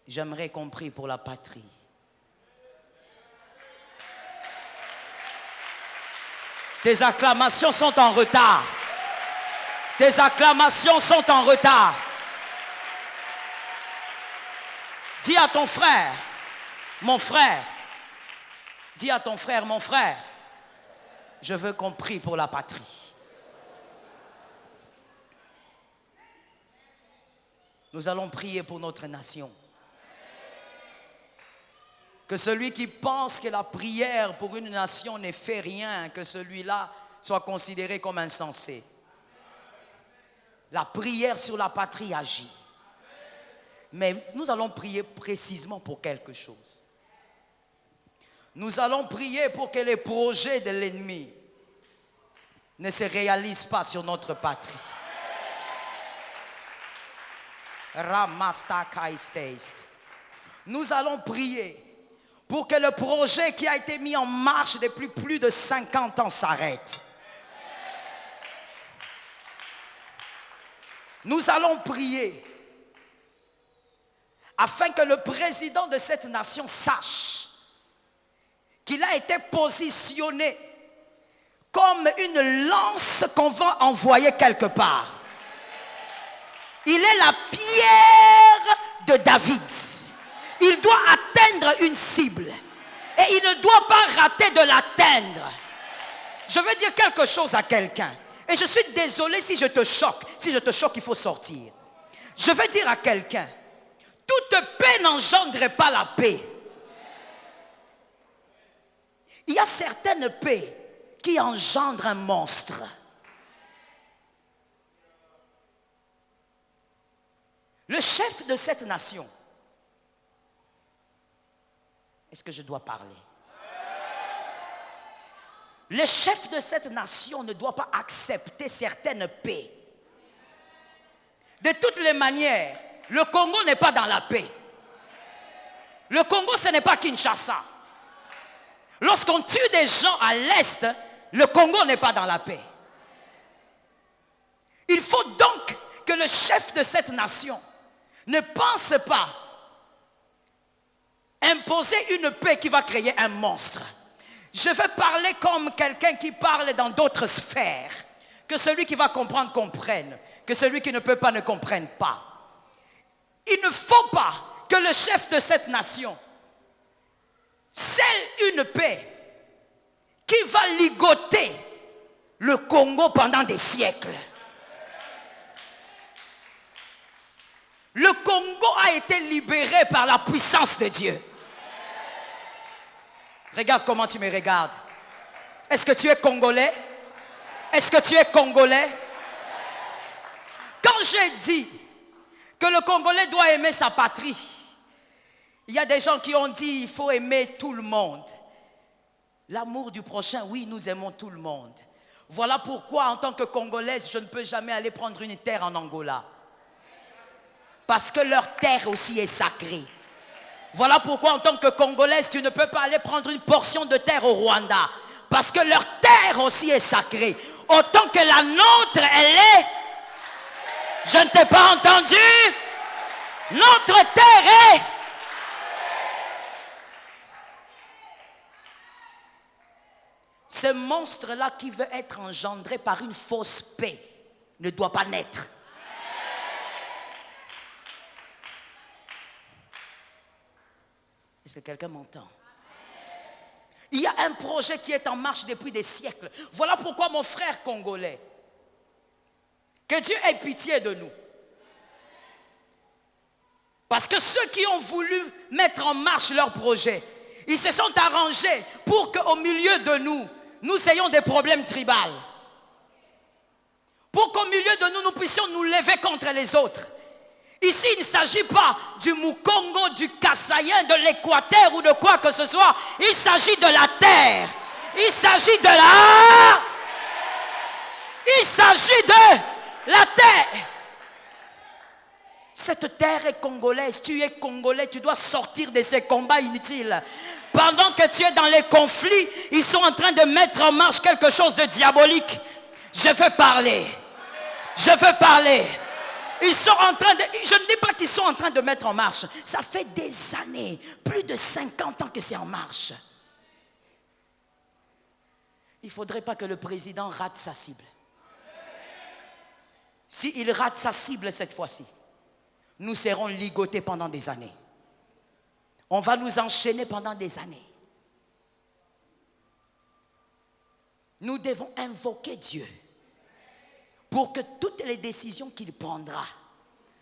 J'aimerais qu'on prie pour la patrie. Tes acclamations sont en retard. Tes acclamations sont en retard. Dis à ton frère, mon frère. Dis à ton frère, mon frère. Je veux qu'on prie pour la patrie. Nous allons prier pour notre nation. Que celui qui pense que la prière pour une nation ne fait rien, que celui-là soit considéré comme insensé. La prière sur la patrie agit. Mais nous allons prier précisément pour quelque chose. Nous allons prier pour que les projets de l'ennemi ne se réalisent pas sur notre patrie. Nous allons prier pour que le projet qui a été mis en marche depuis plus de 50 ans s'arrête. Nous allons prier afin que le président de cette nation sache qu'il a été positionné comme une lance qu'on va envoyer quelque part. Il est la pierre de David. Il doit atteindre une cible et il ne doit pas rater de l'atteindre. Je veux dire quelque chose à quelqu'un et je suis désolé si je te choque. Si je te choque, il faut sortir. Je veux dire à quelqu'un, toute paix n'engendre pas la paix. Il y a certaines paix qui engendrent un monstre. Le chef de cette nation, est-ce que je dois parler? Le chef de cette nation ne doit pas accepter certaines paix. De toutes les manières, le Congo n'est pas dans la paix. Le Congo, ce n'est pas Kinshasa. Lorsqu'on tue des gens à l'Est, le Congo n'est pas dans la paix. Il faut donc que le chef de cette nation ne pense pas imposer une paix qui va créer un monstre. Je vais parler comme quelqu'un qui parle dans d'autres sphères. Que celui qui va comprendre comprenne. Que celui qui ne peut pas ne comprenne pas. Il ne faut pas que le chef de cette nation scelle une paix qui va ligoter le Congo pendant des siècles. Le Congo a été libéré par la puissance de Dieu. Regarde comment tu me regardes. Est-ce que tu es Congolais? Est-ce que tu es Congolais? Quand j'ai dit que le Congolais doit aimer sa patrie, il y a des gens qui ont dit qu'il faut aimer tout le monde. L'amour du prochain, oui, nous aimons tout le monde. Voilà pourquoi, en tant que Congolaise, je ne peux jamais aller prendre une terre en Angola. Parce que leur terre aussi est sacrée. Voilà pourquoi, en tant que Congolaise, tu ne peux pas aller prendre une portion de terre au Rwanda. Parce que leur terre aussi est sacrée. Autant que la nôtre, elle est... Je ne t'ai pas entendu. Notre terre est... Ce monstre-là qui veut être engendré par une fausse paix ne doit pas naître. Est-ce que quelqu'un m'entend? Il y a un projet qui est en marche depuis des siècles. Voilà pourquoi mon frère congolais, que Dieu ait pitié de nous. Parce que ceux qui ont voulu mettre en marche leur projet, ils se sont arrangés pour qu'au milieu de nous, nous ayons des problèmes tribaux. Pour qu'au milieu de nous, nous puissions nous lever contre les autres. Ici, il ne s'agit pas du Mukongo, du Kassaïen, de l'Équateur ou de quoi que ce soit. Il s'agit de la terre. Il s'agit de la... Il s'agit de la terre. Cette terre est congolaise. Tu es congolais. Tu dois sortir de ces combats inutiles. Pendant que tu es dans les conflits, ils sont en train de mettre en marche quelque chose de diabolique. Je veux parler. Je veux parler. Ils sont en train de... Je ne dis pas qu'ils sont en train de mettre en marche. Ça fait des années, plus de 50 ans que c'est en marche. Il ne faudrait pas que le président rate sa cible. S'il rate sa cible cette fois-ci, nous serons ligotés pendant des années. On va nous enchaîner pendant des années. Nous devons invoquer Dieu pour que toutes les décisions qu'il prendra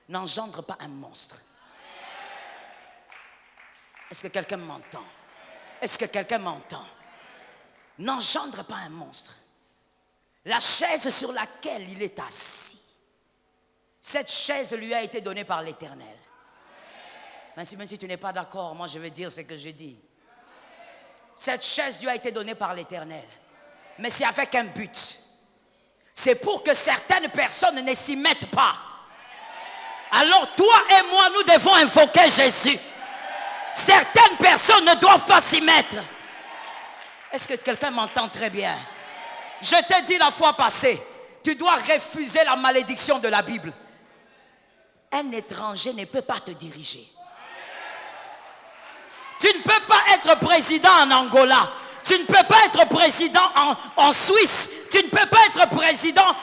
n'engendrent pas un monstre. Est-ce que quelqu'un m'entend? Est-ce que quelqu'un m'entend? N'engendre pas un monstre. La chaise sur laquelle il est assis, cette chaise lui a été donnée par l'Éternel. Même si tu n'es pas d'accord, moi je vais dire ce que je dis. Cette chaise lui a été donnée par l'Éternel. Mais c'est avec un but. C'est pour que certaines personnes ne s'y mettent pas. Alors toi et moi, nous devons invoquer Jésus. Certaines personnes ne doivent pas s'y mettre. Est-ce que quelqu'un m'entend très bien? Je t'ai dit la fois passée, tu dois refuser la malédiction de la Bible. Un étranger ne peut pas te diriger. Tu ne peux pas être président en Angola. Tu ne peux pas être président en Suisse. Tu ne peux pas être président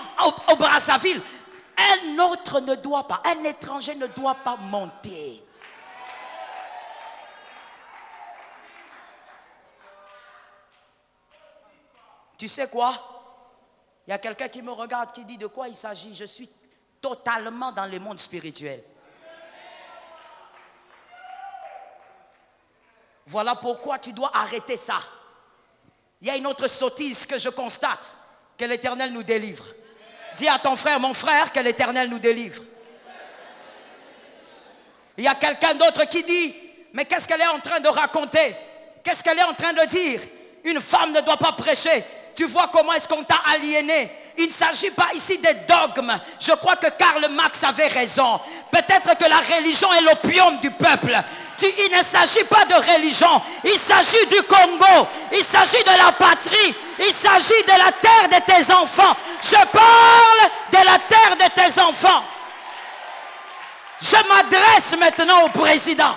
au Brazzaville. Un autre ne doit pas, un étranger ne doit pas monter. Tu sais quoi? Il y a quelqu'un qui me regarde, qui dit de quoi il s'agit. Je suis totalement dans le monde spirituel. Voilà pourquoi tu dois arrêter ça. Il y a une autre sottise que je constate, que l'Éternel nous délivre. Dis à ton frère, mon frère, que l'Éternel nous délivre. Il y a quelqu'un d'autre qui dit, mais qu'est-ce qu'elle est en train de raconter? Qu'est-ce qu'elle est en train de dire? Une femme ne doit pas prêcher. Tu vois comment est-ce qu'on t'a aliéné? Il ne s'agit pas ici des dogmes. Je crois que Karl Marx avait raison. Peut-être que la religion est l'opium du peuple. Il ne s'agit pas de religion. Il s'agit du Congo. Il s'agit de la patrie. Il s'agit de la terre de tes enfants. Je parle de la terre de tes enfants. Je m'adresse maintenant au président.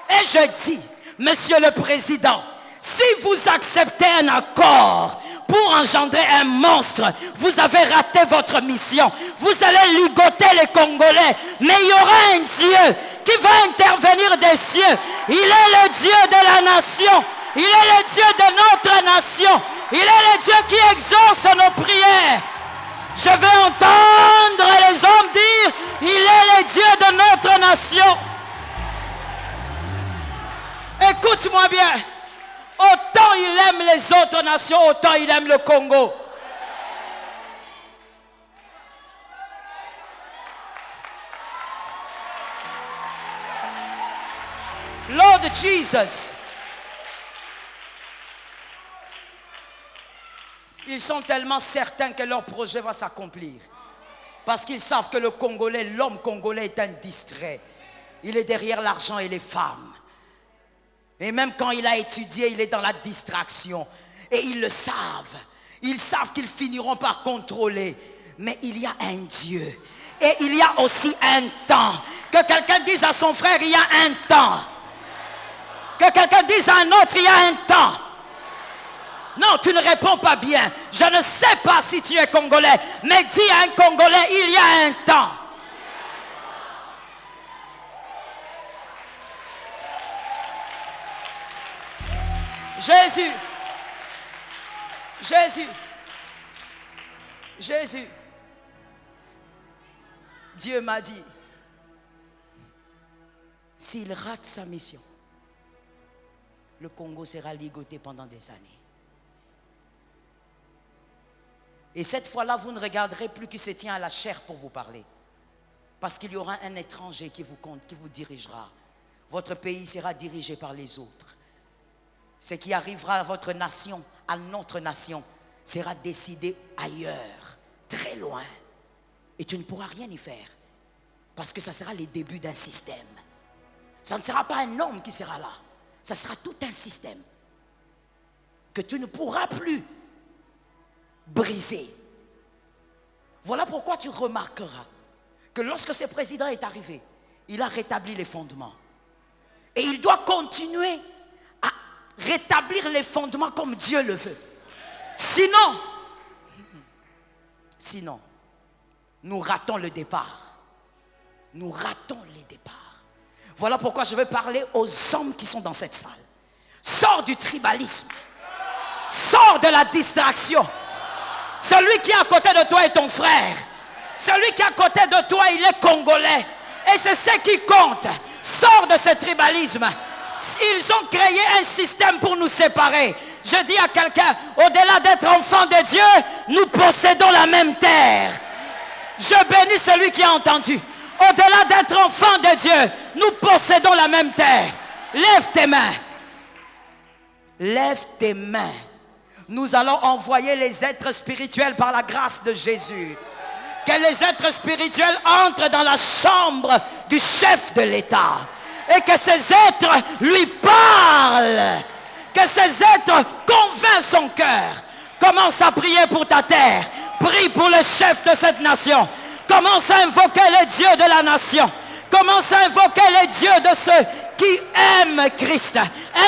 Et je dis, monsieur le président, si vous acceptez un accord pour engendrer un monstre, vous avez raté votre mission. Vous allez ligoter les Congolais. Mais il y aura un Dieu qui va intervenir des cieux. Il est le Dieu de la nation. Il est le Dieu de notre nation. Il est le Dieu qui exauce nos prières. Je vais entendre les hommes dire, il est le Dieu de notre nation. Écoute-moi bien. Autant il aime les autres nations, autant il aime le Congo. Lord Jesus. Ils sont tellement certains que leur projet va s'accomplir. Parce qu'ils savent que le Congolais, l'homme congolais est un distrait. Il est derrière l'argent et les femmes. Et même quand il a étudié, il est dans la distraction. Et ils le savent. Ils savent qu'ils finiront par contrôler. Mais il y a un Dieu. Et il y a aussi un temps. Que quelqu'un dise à son frère, il y a un temps. Que quelqu'un dise à un autre, il y a un temps. Non, tu ne réponds pas bien. Je ne sais pas si tu es congolais. Mais dis à un Congolais, il y a un temps. Jésus, Jésus, Jésus, Dieu m'a dit, s'il rate sa mission, le Congo sera ligoté pendant des années. Et cette fois-là, vous ne regarderez plus qui se tient à la chair pour vous parler. Parce qu'il y aura un étranger qui vous compte, qui vous dirigera. Votre pays sera dirigé par les autres. Ce qui arrivera à votre nation, à notre nation, sera décidé ailleurs, très loin. Et tu ne pourras rien y faire. Parce que ça sera les débuts d'un système. Ça ne sera pas un homme qui sera là. Ça sera tout un système. Que tu ne pourras plus briser. Voilà pourquoi tu remarqueras que lorsque ce président est arrivé, il a rétabli les fondements. Et il doit continuer à rétablir les fondements comme Dieu le veut. Sinon, nous ratons le départ. Nous ratons les départs. Voilà pourquoi je vais parler aux hommes qui sont dans cette salle. Sors du tribalisme. Sors de la distraction. Celui qui est à côté de toi est ton frère. Celui qui est à côté de toi, il est congolais. Et c'est ce qui compte. Sors de ce tribalisme. Ils ont créé un système pour nous séparer. Je dis à quelqu'un, au-delà d'être enfant de Dieu, nous possédons la même terre. Je bénis celui qui a entendu. Au-delà d'être enfant de Dieu, nous possédons la même terre. Lève tes mains. Lève tes mains. Nous allons envoyer les êtres spirituels par la grâce de Jésus. Que les êtres spirituels entrent dans la chambre du chef de l'État. Et que ces êtres lui parlent. Que ces êtres convainquent son cœur. Commence à prier pour ta terre. Prie pour le chef de cette nation. Commence à invoquer le Dieu de la nation. Commence à invoquer le Dieu de ceux qui aiment Christ.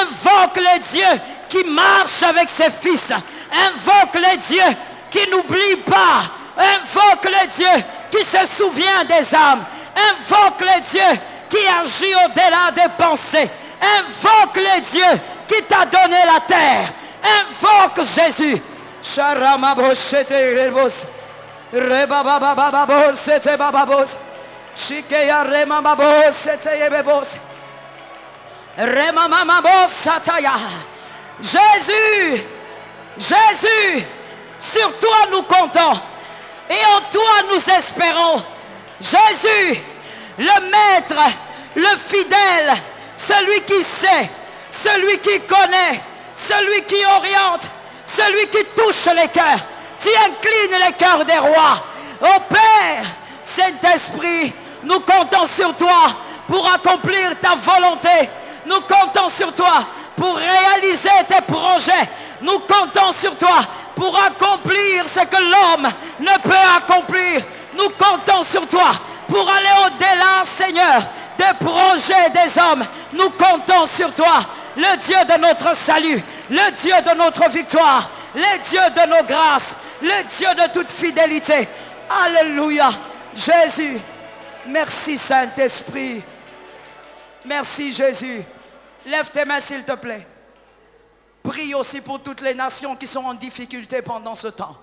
Invoque le Dieu qui marche avec ses fils. Invoque le Dieu qui n'oublie pas. Invoque le Dieu qui se souvient des âmes. Invoque le Dieu qui agit au-delà des pensées. Invoque le Dieu qui t'a donné la terre. Invoque Jésus. Jésus, Jésus, sur toi nous comptons et en toi nous espérons. Jésus, le maître, le fidèle, celui qui sait, celui qui connaît, celui qui oriente, celui qui touche les cœurs. Tu inclines les cœurs des rois. Ô Père, Saint-Esprit, nous comptons sur toi pour accomplir ta volonté. Nous comptons sur toi pour réaliser tes projets. Nous comptons sur toi pour accomplir ce que l'homme ne peut accomplir. Nous comptons sur toi pour aller au-delà, Seigneur, des projets des hommes. Nous comptons sur toi, le Dieu de notre salut, le Dieu de notre victoire, le Dieu de nos grâces, le Dieu de toute fidélité. Alléluia. Jésus, merci Saint-Esprit. Merci Jésus. Lève tes mains s'il te plaît. Prie aussi pour toutes les nations qui sont en difficulté pendant ce temps.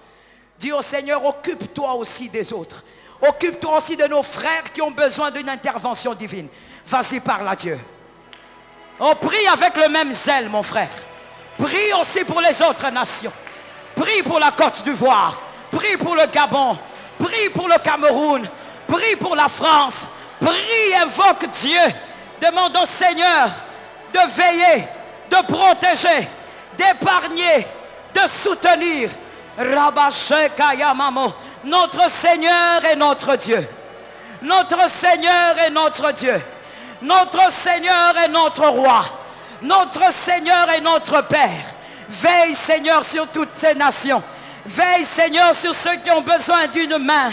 Dis au Seigneur, occupe-toi aussi des autres. Occupe-toi aussi de nos frères qui ont besoin d'une intervention divine. Vas-y, parle à Dieu. On prie avec le même zèle, mon frère. Prie aussi pour les autres nations. Prie pour la Côte d'Ivoire. Prie pour le Gabon. Prie pour le Cameroun. Prie pour la France. Prie, invoque Dieu. Demande au Seigneur de veiller, de protéger, d'épargner, de soutenir. Notre Seigneur est notre Dieu. Notre Seigneur est notre Dieu. Notre Seigneur est notre roi. Notre Seigneur est notre Père. Veille, Seigneur, sur toutes ces nations. Veille, Seigneur, sur ceux qui ont besoin d'une main,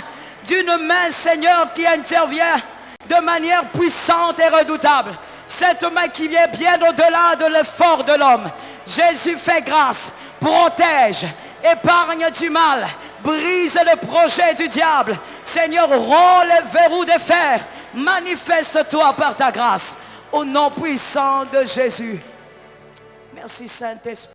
Seigneur, qui intervient de manière puissante et redoutable. Cette main qui vient bien au-delà de l'effort de l'homme. Jésus, fait grâce, protège, épargne du mal, brise le projet du diable. Seigneur, romps les verrous de fer. Manifeste-toi par ta grâce. Au nom puissant de Jésus. Merci Saint-Esprit.